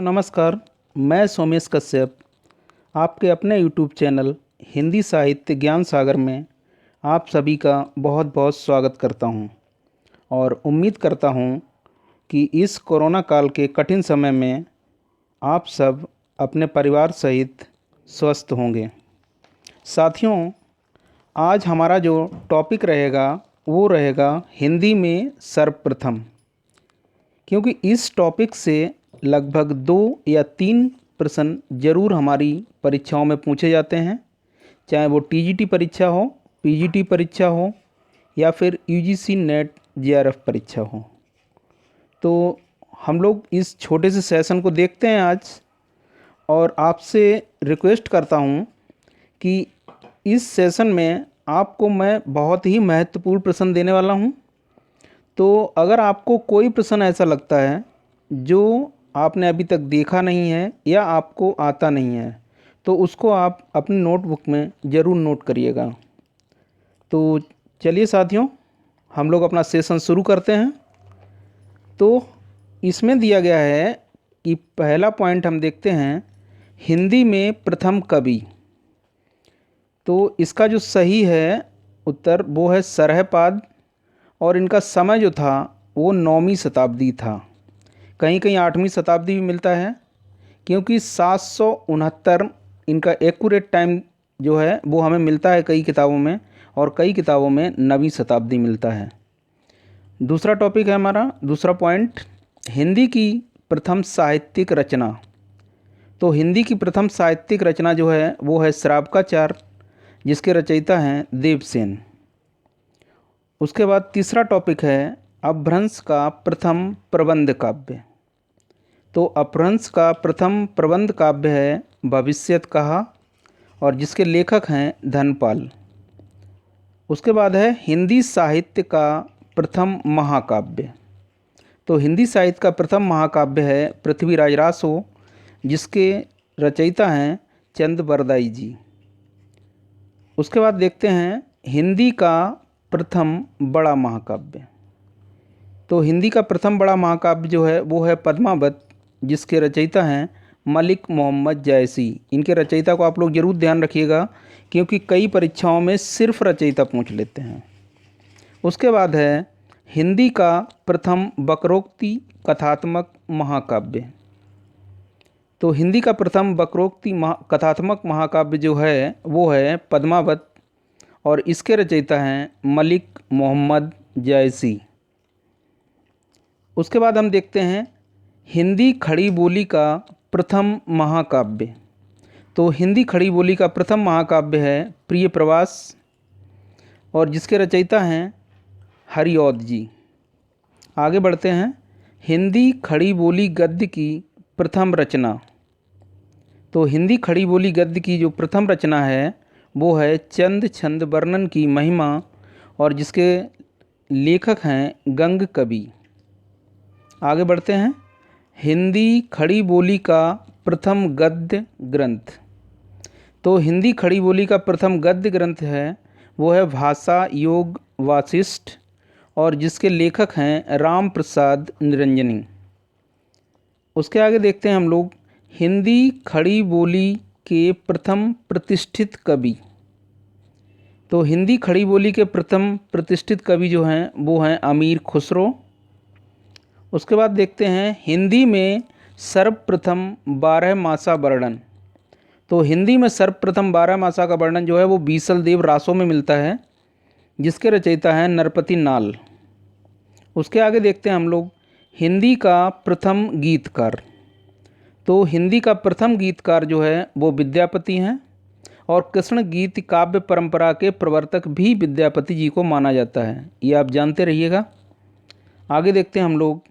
नमस्कार। मैं सोमेश कश्यप आपके अपने YouTube चैनल हिंदी साहित्य ज्ञान सागर में आप सभी का बहुत बहुत स्वागत करता हूं और उम्मीद करता हूं कि इस कोरोना काल के कठिन समय में आप सब अपने परिवार सहित स्वस्थ होंगे। साथियों, आज हमारा जो टॉपिक रहेगा वो रहेगा हिंदी में सर्वप्रथम, क्योंकि इस टॉपिक से लगभग 2 या 3 प्रश्न ज़रूर हमारी परीक्षाओं में पूछे जाते हैं, चाहे वो टीजीटी परीक्षा हो, पीजीटी परीक्षा हो या फिर यूजीसी नेट जेआरएफ परीक्षा हो। तो हम लोग इस छोटे से सेशन को देखते हैं आज, और आपसे रिक्वेस्ट करता हूं कि इस सेशन में आपको मैं बहुत ही महत्वपूर्ण प्रश्न देने वाला हूं। तो अगर आपको कोई प्रश्न ऐसा लगता है जो आपने अभी तक देखा नहीं है या आपको आता नहीं है, तो उसको आप अपनी नोटबुक में ज़रूर नोट करिएगा। तो चलिए साथियों, हम लोग अपना सेशन शुरू करते हैं। तो इसमें दिया गया है कि पहला पॉइंट हम देखते हैं, हिंदी में प्रथम कवि। तो इसका जो सही है उत्तर वो है सरहपाद, और इनका समय जो था वो 9वीं शताब्दी था। कहीं कहीं 8वीं शताब्दी भी मिलता है, क्योंकि 769 इनका एक्यूरेट टाइम जो है वो हमें मिलता है कई किताबों में, और कई किताबों में 9वीं शताब्दी मिलता है। दूसरा टॉपिक है हमारा, दूसरा पॉइंट, हिंदी की प्रथम साहित्यिक रचना। तो हिंदी की प्रथम साहित्यिक रचना जो है वो है श्रावकाचार, जिसके रचयिता हैं देवसेन। उसके बाद तीसरा टॉपिक है अपभ्रंश का प्रथम प्रबंध काव्य। तो अपभ्रंश का प्रथम प्रबंध काव्य है भविष्यत कहा, और जिसके लेखक हैं धनपाल। उसके बाद है हिंदी साहित्य का प्रथम महाकाव्य। तो हिंदी साहित्य का प्रथम महाकाव्य है पृथ्वीराज रासो, जिसके रचयिता हैं चंद बरदाई जी। उसके बाद देखते हैं हिंदी का प्रथम बड़ा महाकाव्य। तो हिंदी का प्रथम बड़ा महाकाव्य जो है वो है पद्मावत, जिसके रचयिता हैं मलिक मोहम्मद जायसी। इनके रचयिता को आप लोग ज़रूर ध्यान रखिएगा, क्योंकि कई परीक्षाओं में सिर्फ रचयिता पूछ लेते हैं। उसके बाद है हिंदी का प्रथम वक्रोक्ति कथात्मक महाकाव्य। तो हिंदी का प्रथम वक्रोक्ति कथात्मक महाकाव्य जो है वो है पद्मावत, और इसके रचयिता हैं मलिक मोहम्मद जायसी। उसके बाद हम देखते हैं हिंदी खड़ी बोली का प्रथम महाकाव्य। तो हिंदी खड़ी बोली का प्रथम महाकाव्य है प्रिय प्रवास, और जिसके रचयिता हैं हरिऔध जी। आगे बढ़ते हैं, हिंदी खड़ी बोली गद्य की प्रथम रचना। तो हिंदी खड़ी बोली गद्य की जो प्रथम रचना है वो है चंद छंद वर्णन की महिमा, और जिसके लेखक हैं गंग कवि। आगे बढ़ते हैं, हिंदी खड़ी बोली का प्रथम गद्य ग्रंथ। तो हिंदी खड़ी बोली का प्रथम गद्य ग्रंथ है वो है भाषा योग वासिष्ठ, और जिसके लेखक हैं राम प्रसाद निरंजनी। उसके आगे देखते हैं हम लोग हिंदी खड़ी बोली के प्रथम प्रतिष्ठित कवि। तो हिंदी खड़ी बोली के प्रथम प्रतिष्ठित कवि जो हैं वो हैं अमीर खुसरो। उसके बाद देखते हैं हिंदी में सर्वप्रथम 12 मासा वर्णन। तो हिंदी में सर्वप्रथम 12 मासा का वर्णन जो है वो बीसल देव रासो में मिलता है, जिसके रचयिता हैं नरपति नाल। उसके आगे देखते हैं हम लोग हिंदी का प्रथम गीतकार। तो हिंदी का प्रथम गीतकार जो है वो विद्यापति हैं, और कृष्ण गीत काव्य परंपरा के प्रवर्तक भी विद्यापति जी को माना जाता है, ये आप जानते रहिएगा। आगे देखते हैं हम लोग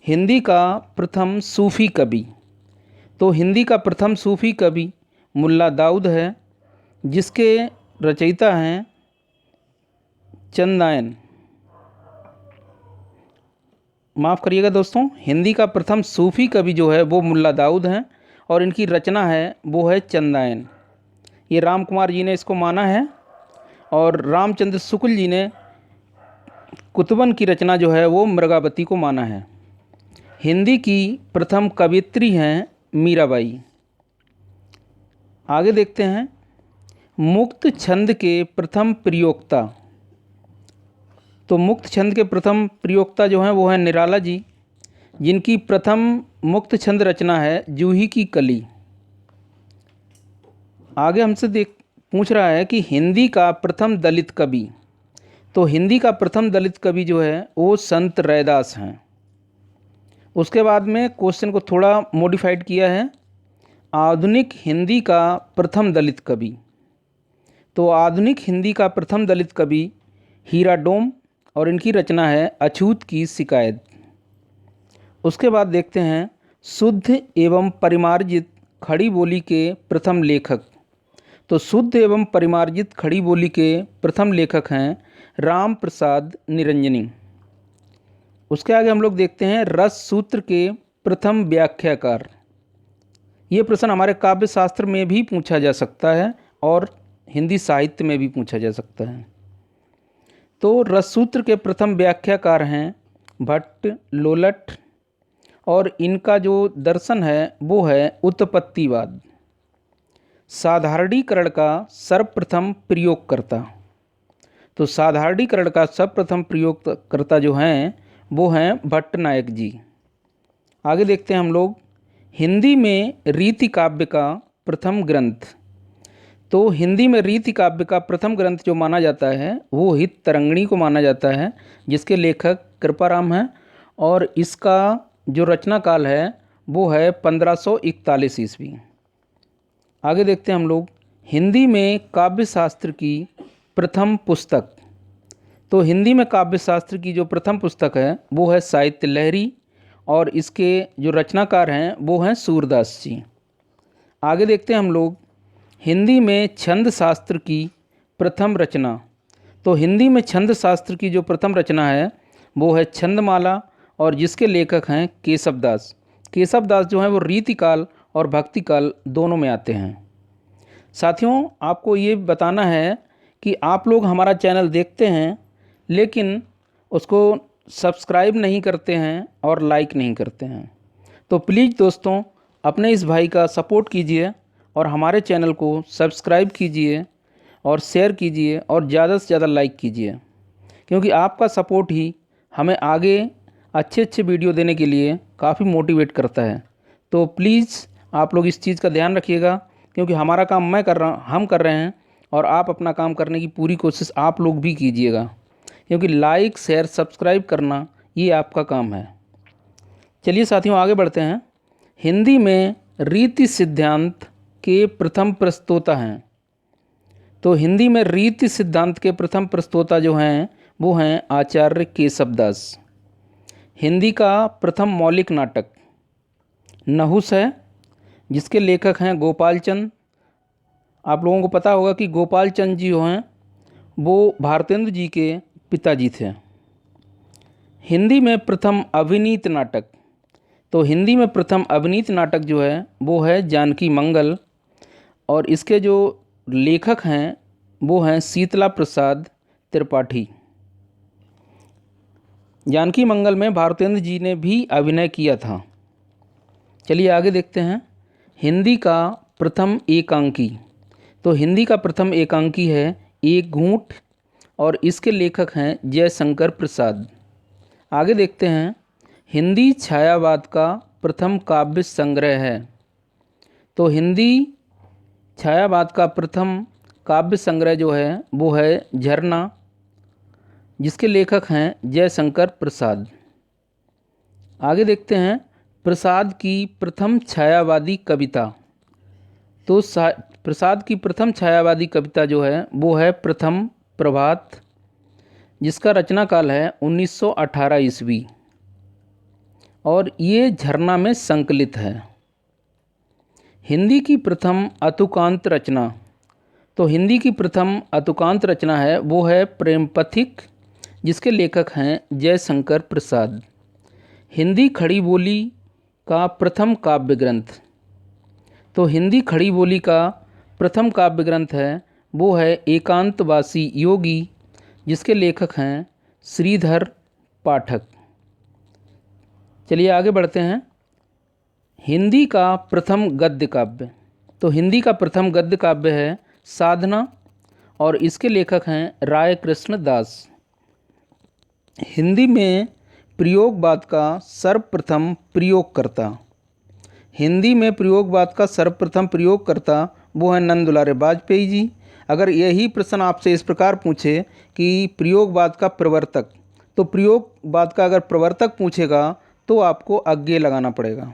हिंदी का प्रथम सूफ़ी कवि। तो हिंदी का प्रथम सूफ़ी कवि मुल्ला दाऊद है, जिसके रचयिता हैं चंदायन। माफ़ करिएगा दोस्तों, हिंदी का प्रथम सूफ़ी कवि जो है वो मुल्ला दाऊद हैं, और इनकी रचना है वो है चंदायन। ये राम कुमार जी ने इसको माना है, और रामचंद्र शुक्ल जी ने कुतुबन की रचना जो है वो मृगावती को माना है। हिंदी की प्रथम कवयित्री हैं मीराबाई। आगे देखते हैं, मुक्त छंद के प्रथम प्रयोक्ता। तो मुक्त छंद के प्रथम प्रयोक्ता जो हैं वो हैं निराला जी, जिनकी प्रथम मुक्त छंद रचना है जूही की कली। आगे हमसे पूछ रहा है कि हिंदी का प्रथम दलित कवि। तो हिंदी का प्रथम दलित कवि जो है वो संत रैदास हैं। उसके बाद में क्वेश्चन को थोड़ा मॉडिफाइड किया है, आधुनिक हिंदी का प्रथम दलित कवि। तो आधुनिक हिंदी का प्रथम दलित कवि हीरा डोम, और इनकी रचना है अछूत की शिकायत। उसके बाद देखते हैं, शुद्ध एवं परिमार्जित खड़ी बोली के प्रथम लेखक। तो शुद्ध एवं परिमार्जित खड़ी बोली के प्रथम लेखक हैं राम प्रसाद निरंजनी। उसके आगे हम लोग देखते हैं, रस सूत्र के प्रथम व्याख्याकार। ये प्रश्न हमारे काव्य शास्त्र में भी पूछा जा सकता है और हिंदी साहित्य में भी पूछा जा सकता है। तो रस सूत्र के प्रथम व्याख्याकार हैं भट्ट लोलट, और इनका जो दर्शन है वो है उत्पत्तिवाद। साधारणीकरण का सर्वप्रथम प्रयोगकर्ता। तो साधारणीकरण का सर्वप्रथम प्रयोगकर्ता जो हैं वो हैं भट्ट नायक जी। आगे देखते हैं हम लोग, हिंदी में रीति काव्य का प्रथम ग्रंथ। तो हिंदी में रीति काव्य का प्रथम ग्रंथ जो माना जाता है वो हित तरंगिणी को माना जाता है, जिसके लेखक कृपाराम हैं, और इसका जो रचना काल है वो है 1541 ईस्वी। आगे देखते हैं हम लोग, हिंदी में काव्य शास्त्र की प्रथम पुस्तक। तो हिंदी में काव्य शास्त्र की जो प्रथम पुस्तक है वो है साहित्य लहरी, और इसके जो रचनाकार हैं वो हैं सूरदास जी। आगे देखते हैं हम लोग, हिंदी में छंद शास्त्र की प्रथम रचना। तो हिंदी में छंद शास्त्र की जो प्रथम रचना है वो है छंदमाला, और जिसके लेखक हैं केशवदास। केशवदास जो हैं वो रीतिकाल और भक्तिकाल दोनों में आते हैं। साथियों, आपको ये बताना है कि आप लोग हमारा चैनल देखते हैं लेकिन उसको सब्सक्राइब नहीं करते हैं और लाइक नहीं करते हैं। तो प्लीज़ दोस्तों, अपने इस भाई का सपोर्ट कीजिए और हमारे चैनल को सब्सक्राइब कीजिए और शेयर कीजिए और ज़्यादा से ज़्यादा लाइक कीजिए, क्योंकि आपका सपोर्ट ही हमें आगे अच्छे अच्छे वीडियो देने के लिए काफ़ी मोटिवेट करता है। तो प्लीज़ आप लोग इस चीज़ का ध्यान रखिएगा, क्योंकि हमारा काम हम कर रहे हैं, और आप अपना काम करने की पूरी कोशिश आप लोग भी कीजिएगा, क्योंकि लाइक शेयर सब्सक्राइब करना ये आपका काम है। चलिए साथियों, आगे बढ़ते हैं। हिंदी में रीति सिद्धांत के प्रथम प्रस्तोता हैं। तो हिंदी में रीति सिद्धांत के प्रथम प्रस्तोता जो हैं वो हैं आचार्य केशवदास। हिंदी का प्रथम मौलिक नाटक नहुस है, जिसके लेखक हैं गोपाल चंद। आप लोगों को पता होगा कि गोपाल चंद जी जो हैं वो भारतेंदु जी के पिताजी थे। हिंदी में प्रथम अभिनीत नाटक। तो हिंदी में प्रथम अभिनीत नाटक जो है वो है जानकी मंगल, और इसके जो लेखक हैं वो हैं शीतला प्रसाद त्रिपाठी। जानकी मंगल में भारतेंद्र जी ने भी अभिनय किया था। चलिए आगे देखते हैं, हिंदी का प्रथम एकांकी। तो हिंदी का प्रथम एकांकी है एक घूंट, और इसके लेखक हैं जयशंकर प्रसाद। आगे देखते हैं, हिंदी छायावाद का प्रथम काव्य संग्रह है। तो हिंदी छायावाद का प्रथम काव्य संग्रह जो है वो है झरना, जिसके लेखक हैं जयशंकर प्रसाद। आगे देखते हैं, प्रसाद की प्रथम छायावादी कविता। तो प्रसाद की प्रथम छायावादी कविता जो है वो है प्रथम प्रभात, जिसका रचना काल है 1918 ईस्वी, और ये झरना में संकलित है। हिंदी की प्रथम अतुकांत रचना। तो हिंदी की प्रथम अतुकांत रचना है वो है प्रेम पथिक, जिसके लेखक हैं जयशंकर प्रसाद। हिंदी खड़ी बोली का प्रथम काव्य ग्रंथ। तो हिंदी खड़ी बोली का प्रथम काव्य ग्रंथ है वो है एकांतवासी योगी, जिसके लेखक हैं श्रीधर पाठक। चलिए आगे बढ़ते हैं। हिंदी का प्रथम गद्य काव्य। तो हिंदी का प्रथम गद्य काव्य है साधना और इसके लेखक हैं राय कृष्ण दास। हिंदी में प्रयोगवाद का सर्वप्रथम प्रयोगकर्ता। हिंदी में प्रयोगवाद का सर्वप्रथम प्रयोगकर्ता वो है नंद दुलारे वाजपेयी जी। अगर यही प्रश्न आपसे इस प्रकार पूछे कि प्रयोगवाद का प्रवर्तक, तो प्रयोगवाद का अगर प्रवर्तक पूछेगा तो आपको अज्ञे लगाना पड़ेगा।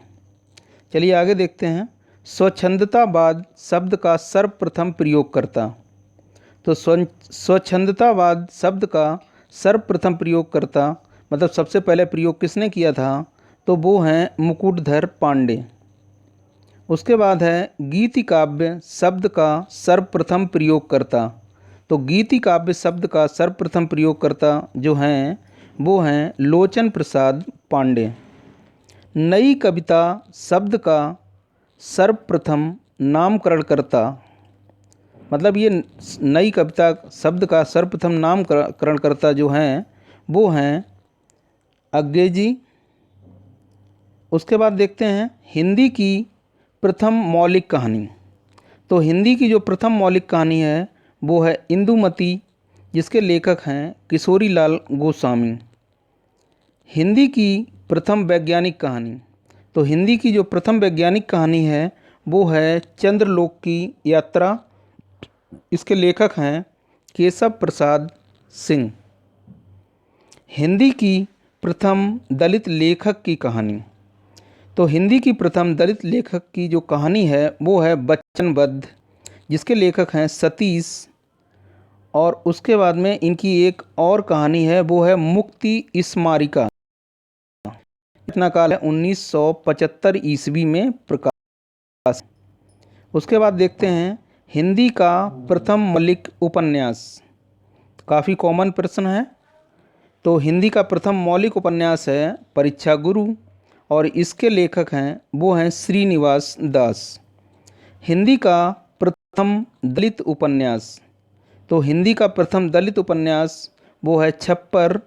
चलिए आगे देखते हैं। स्वच्छंदतावाद शब्द का सर्वप्रथम प्रयोगकर्ता। तो स्वच्छंदतावाद शब्द का सर्वप्रथम प्रयोगकर्ता मतलब सबसे पहले प्रयोग किसने किया था, तो वो हैं मुकुटधर पांडे। उसके बाद है गीति काव्य शब्द का सर्वप्रथम प्रयोगकर्ता। तो गीति काव्य शब्द का सर्वप्रथम प्रयोगकर्ता जो हैं वो हैं लोचन प्रसाद पांडे। नई कविता शब्द का सर्वप्रथम नामकरणकर्ता मतलब ये नई कविता शब्द का सर्वप्रथम नामकरणकर्ता जो हैं वो हैं अज्ञे जी। उसके बाद देखते हैं हिंदी की प्रथम मौलिक कहानी। तो हिंदी की जो प्रथम मौलिक कहानी है वो है इंदुमती, जिसके लेखक हैं किशोरी लाल गोस्वामी। हिंदी की प्रथम वैज्ञानिक कहानी। तो हिंदी की जो प्रथम वैज्ञानिक कहानी है वो है चंद्रलोक की यात्रा। इसके लेखक हैं केशव प्रसाद सिंह। हिंदी की प्रथम दलित लेखक की कहानी। तो हिंदी की प्रथम दलित लेखक की जो कहानी है वो है बच्चन वध, जिसके लेखक हैं सतीश। और उसके बाद में इनकी एक और कहानी है वो है मुक्ति स्मारिका। इतना काल है 1975 ईस्वी में प्रकाश। उसके बाद देखते हैं हिंदी का प्रथम मौलिक उपन्यास। काफ़ी कॉमन प्रश्न है। तो हिंदी का प्रथम मौलिक उपन्यास है परीक्षा गुरु और इसके लेखक हैं वो हैं श्रीनिवास दास। हिंदी का प्रथम दलित उपन्यास। तो हिंदी का प्रथम दलित उपन्यास वो है छप्पर,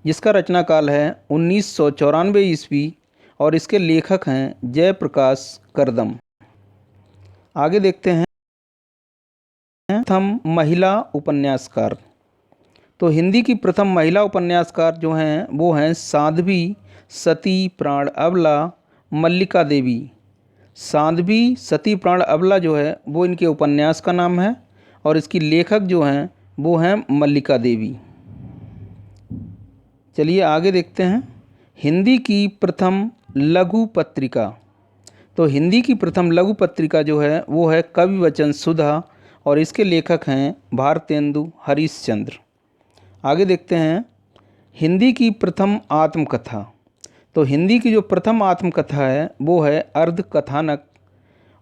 जिसका रचना काल है 1994 ईस्वी और इसके लेखक हैं जयप्रकाश करदम। आगे देखते हैं प्रथम महिला उपन्यासकार। तो हिंदी की प्रथम महिला उपन्यासकार जो हैं वो हैं साध्वी, सती, प्राण अबला, मल्लिका देवी। साध्वी, सती, प्राण अबला जो है वो इनके उपन्यास का नाम है और इसकी लेखक जो हैं वो हैं मल्लिका देवी। चलिए आगे देखते हैं हिंदी की प्रथम लघु पत्रिका। तो हिंदी की प्रथम लघु पत्रिका जो है वो है कवि वचन सुधा और इसके लेखक हैं भारतेंदु हरिश्चंद्र। आगे देखते हैं हिंदी की प्रथम आत्मकथा। तो हिंदी की जो प्रथम आत्मकथा है वो है अर्ध कथानक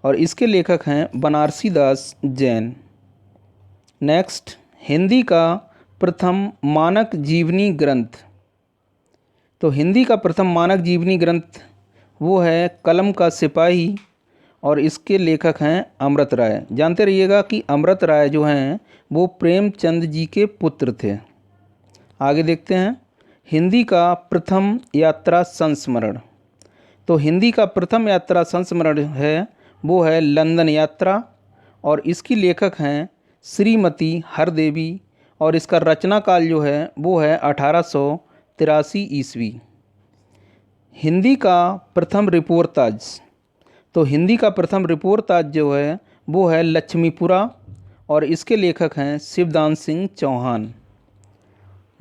और इसके लेखक हैं बनारसी दास जैन। नेक्स्ट, हिंदी का प्रथम मानक जीवनी ग्रंथ। तो हिंदी का प्रथम मानक जीवनी ग्रंथ वो है कलम का सिपाही और इसके लेखक हैं अमृत राय। जानते रहिएगा कि अमृत राय जो हैं वो प्रेमचंद जी के पुत्र थे। आगे देखते हैं हिंदी का प्रथम यात्रा संस्मरण। तो हिंदी का प्रथम यात्रा संस्मरण है वो है लंदन यात्रा और इसकी लेखक हैं श्रीमती हरदेवी और इसका रचना काल जो है वो है 1883 ईस्वी। हिंदी का प्रथम रिपोर्ताज। तो हिंदी का प्रथम रिपोर्ताज जो है वो है लक्ष्मीपुरा और इसके लेखक हैं शिवदान सिंह चौहान।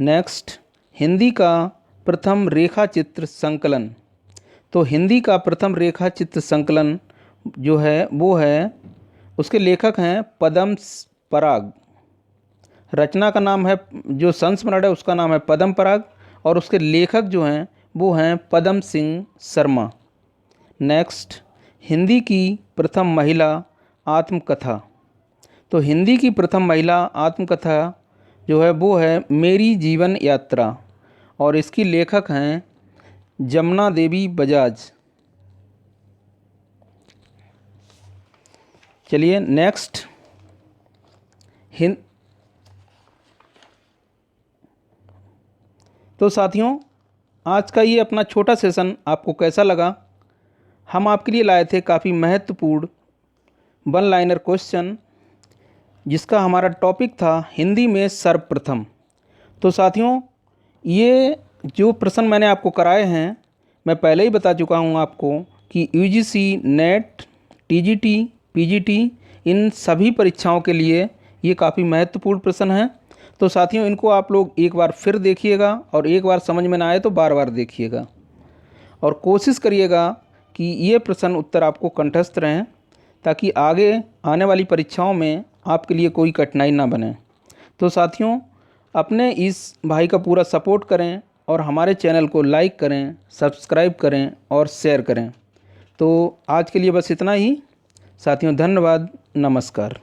नेक्स्ट, हिंदी का प्रथम रेखा चित्र संकलन। तो हिंदी का प्रथम रेखा चित्र संकलन जो है वो है उसके लेखक हैं पदम पराग। रचना का नाम है, जो संस्मरण है उसका नाम है पदम पराग और उसके लेखक जो हैं वो हैं पदम सिंह शर्मा। नेक्स्ट, हिंदी की प्रथम महिला आत्मकथा। तो हिंदी की प्रथम महिला आत्मकथा जो है वो है मेरी जीवन यात्रा और इसकी लेखक हैं जमुना देवी बजाज। चलिए नेक्स्ट, तो साथियों आज का ये अपना छोटा सेशन आपको कैसा लगा। हम आपके लिए लाए थे काफ़ी महत्वपूर्ण वन लाइनर क्वेश्चन, जिसका हमारा टॉपिक था हिंदी में सर्वप्रथम। तो साथियों, ये जो प्रश्न मैंने आपको कराए हैं, मैं पहले ही बता चुका हूँ आपको कि यूजीसी, नेट, टीजीटी, पीजीटी इन सभी परीक्षाओं के लिए ये काफ़ी महत्वपूर्ण प्रश्न हैं। तो साथियों, इनको आप लोग एक बार फिर देखिएगा और एक बार समझ में ना आए तो बार बार देखिएगा और कोशिश करिएगा कि ये प्रश्न उत्तर आपको कंठस्थ रहें, ताकि आगे आने वाली परीक्षाओं में आपके लिए कोई कठिनाई ना बने। तो साथियों, अपने इस भाई का पूरा सपोर्ट करें और हमारे चैनल को लाइक करें, सब्सक्राइब करें और शेयर करें। तो आज के लिए बस इतना ही साथियों, धन्यवाद, नमस्कार।